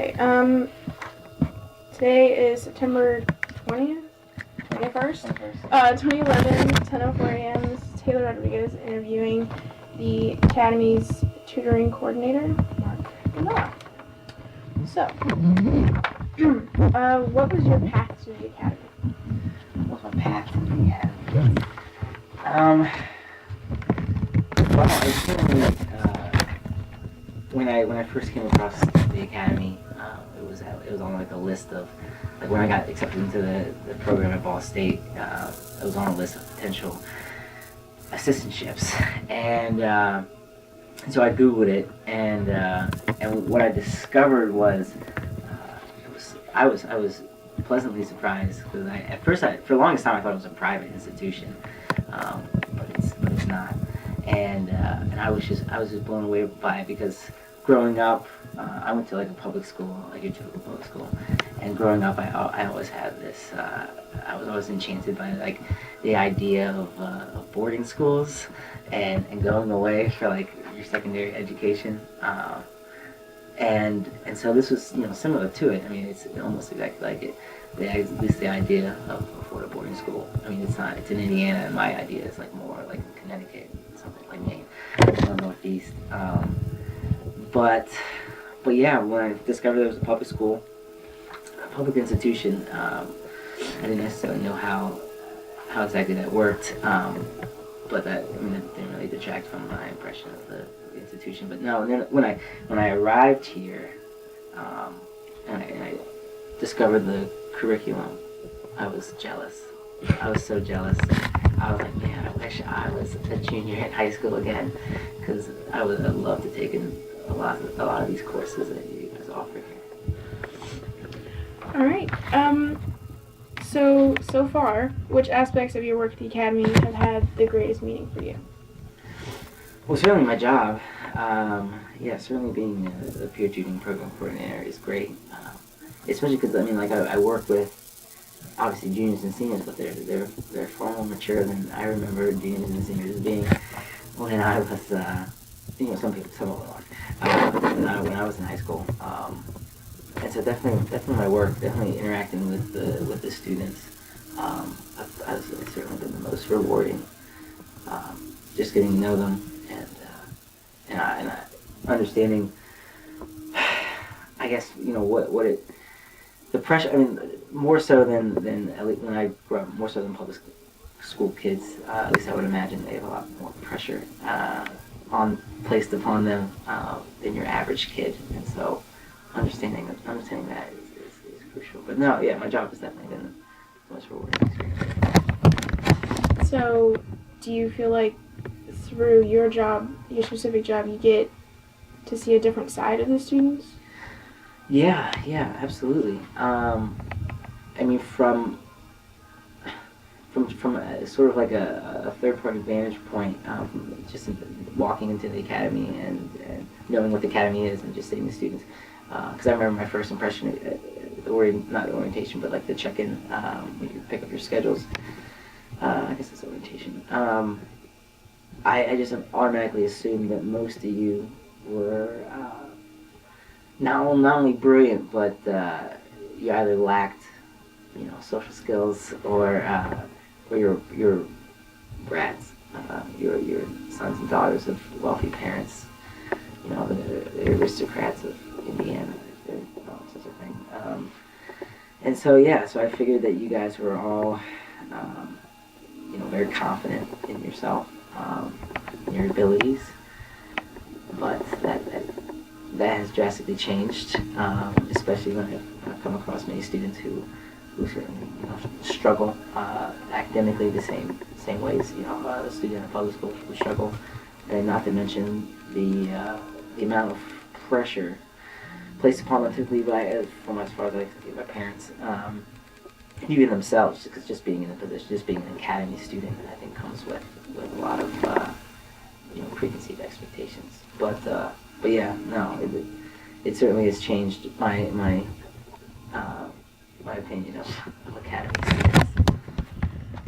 Okay. Today is September 20th, 21st, 2011, 10:04 a.m. This is Taylor Rodriguez interviewing the Academy's tutoring coordinator, Mark Gonnella. So, what was your path to the Academy? What's my path to the Academy? Well, I certainly, when I first came across the Academy, it was on like a list of, like when I got accepted into the program at Ball State, it was on a list of potential assistantships, and so I Googled it, and what I discovered was, I was pleasantly surprised, because for the longest time I thought it was a private institution, but it's not, and I was just blown away by it, because growing up, I went to like a public school, like your typical public school, and growing up I always had this, I was always enchanted by like the idea of boarding schools and going away for like your secondary education. And so this was, similar to it. I mean, it's almost exactly like it. At least the idea of what a boarding school. I mean, it's in Indiana, and my idea is like more like Connecticut, something like Maine, or Northeast. But yeah, when I discovered there was a public school, a public institution, I didn't necessarily know how exactly that worked. But that didn't really detract from my impression of the institution. But no, and then when I arrived here, and I discovered the curriculum, I was jealous. I was so jealous. I was like, man, I wish I was a junior in high school again, because I'd love to take in a lot of these courses that you guys offer here. All right. So far, which aspects of your work at the Academy have had the greatest meaning for you? Well, certainly my job. Certainly being a peer tutoring program coordinator is great. Especially because I work with obviously juniors and seniors, but they're far more mature than I remember juniors and seniors being when I was some of them are when I was in high school. And so definitely my work, definitely interacting with the students, has certainly been the most rewarding. Just getting to know them and I understanding, I guess, the pressure. I mean, more so than at least when I grew up, more so than public school kids. At least I would imagine they have a lot more pressure placed upon them than your average kid, and so understanding that is crucial. But no, yeah, my job has definitely been the most rewarding experience. So, do you feel like through your specific job, you get to see a different side of the students? Yeah, absolutely. From a, sort of like a third-party vantage point, just walking into the Academy and knowing what the Academy is and just seeing the students. Because I remember my first impression, not orientation, but like the check-in, when you pick up your schedules. I guess it's orientation. I just automatically assumed that most of you were not only brilliant, but you either lacked, social skills, or you're brats. You're sons and daughters of wealthy parents. The aristocrats of Indiana, if there's such a thing. And so I figured that you guys were all, very confident in yourself, in your abilities, but that has drastically changed, especially when I've come across many students who certainly struggle academically the same ways a student in public school would struggle, and not to mention the amount of pressure placed upon them typically from as far as my parents, even themselves, because just being in a position, just being an academy student, I think comes with a lot of preconceived expectations. But yeah, no, it certainly has changed my opinion of academy students.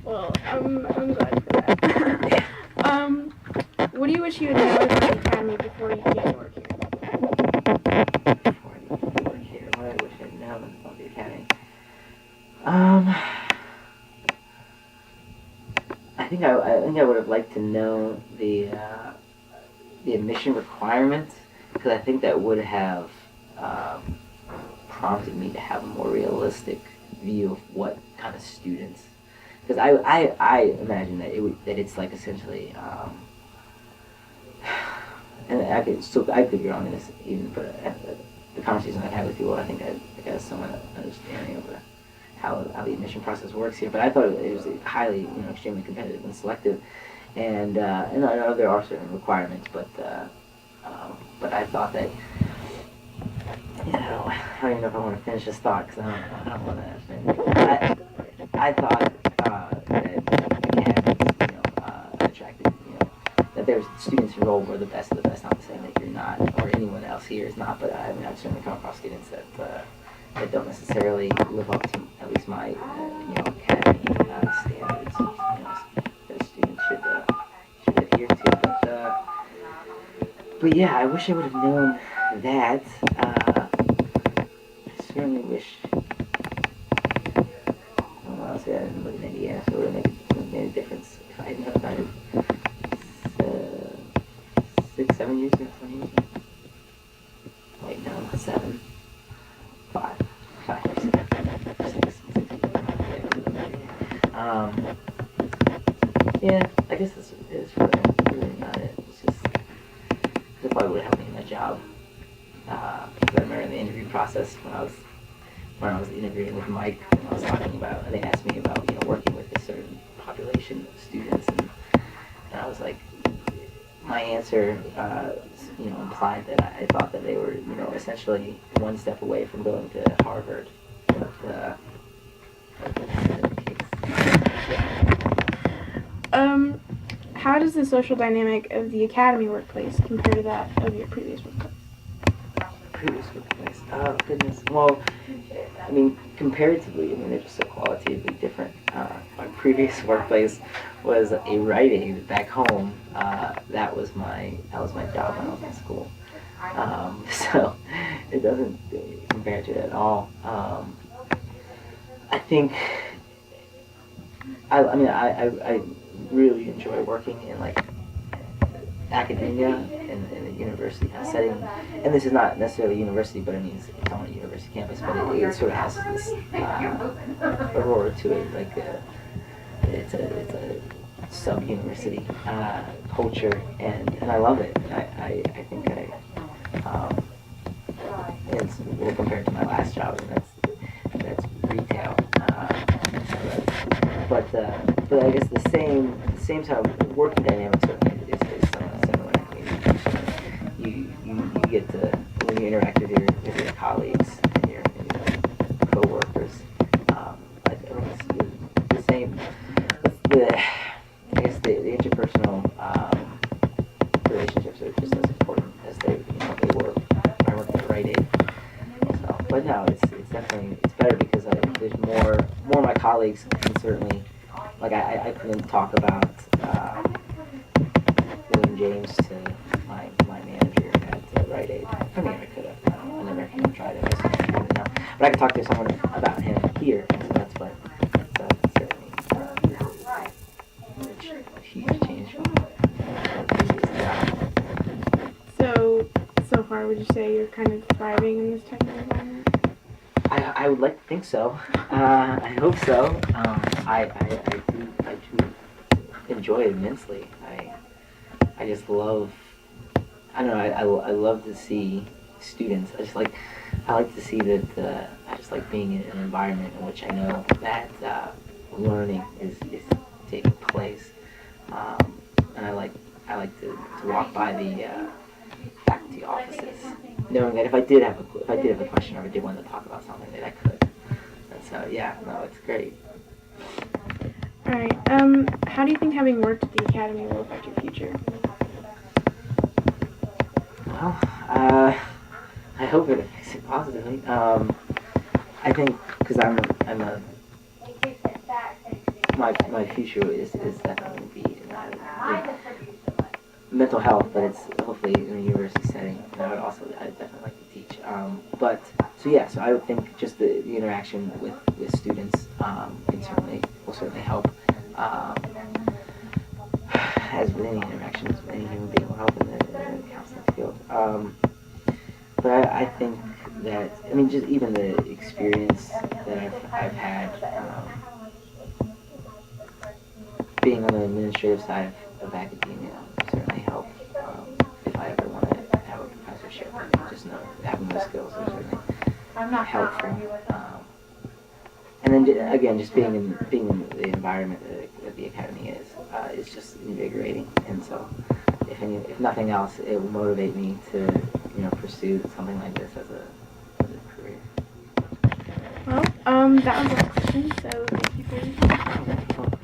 Well, I'm glad for that. What do you wish you had known about the Academy before you began to work here? Before I began to work here, think I would have liked to know the admission requirements, because I think that would have prompted me to have a more realistic view of what kind of students. Because I imagine that it's like essentially, and I could be wrong in this even, but the conversation I had with people, I think I got some understanding of how the admission process works here. But I thought it was highly, extremely competitive and selective, and I know there are certain requirements, but I thought that, I don't even know if I want to finish this thought, because I don't want to finish. I thought that again, attracted, that there's students enrolled were the best of the best. Not saying that you're not, or anyone else here is not, but I mean, I've certainly come across students that don't necessarily live up to at least my, academy standards. That students should adhere to. But yeah, I wish I would have known that. I certainly wish. Honestly, I didn't live in Indiana, so it would have made a difference if I had known about it 6, 7 years ago, 20 years ago. Wait, no, 7, 5 years ago, 6. Yeah, I guess that's really not it. It's just, it probably would have helped me in my job. Because I remember in the interview process when I was interviewing with Mike, and I was talking about, and they asked me about, working with a certain population of students, and I was like, my answer, implied that I thought that they were, essentially one step away from going to Harvard. But, how does the social dynamic of the academy workplace compare to that of your previous workplace? Previous workplace? Oh, goodness. Well, I mean, comparatively, they're just so qualitatively different. My previous workplace was a Rite Aid back home. That was my job when I was in school. So it doesn't compare to it at all. I think. I really enjoy working in academia in a university kind of setting. And this is not necessarily a university, but it's on a university campus. But it sort of has this aurora to it, it's a sub-university culture, and I love it. I think it's compared to my last job, and that's retail. But I guess the same sort of working dynamic certainly is somewhat similar. I mean, you get to, when you interact with your colleagues and your co-workers, I think it's the same. I guess the interpersonal relationships are just as important as they were when I worked at Rite Aid. So, but no, it's definitely better because there's more of my colleagues can certainly, I couldn't talk about William James to my manager at Rite Aid. I mean, I could have. I never tried it. But I could talk to someone about him here. So that's certainly a huge change from previous job. So far, would you say you're kind of thriving in this type of environment? I would like to think so. I hope so. I do enjoy it immensely. I just love. I don't know. I love to see students. I like to see that. I just like being in an environment in which I know that learning is taking place. And I like to walk by the faculty offices, knowing that if I did have a question or I did want to talk about something, that I could. And so yeah, no, it's great. All right. How do you think having worked at the academy will affect your future? Well, I hope it affects it positively. I think because my future is definitely going to be in mental health, but it's hopefully in a university setting. And I definitely like to teach. So I would think just the interaction with students will certainly help. as with any interactions with any human being will help in the counseling field. But I think that, I mean, just even the experience that I've had being on the administrative side of academia certainly help if I ever want to have a professorship. I mean, just know having those skills is certainly helpful. And then again, just being in the environment that the academy is just invigorating. And so, if nothing else, it will motivate me to pursue something like this as a career. Well, that was all questions. So thank you for your time.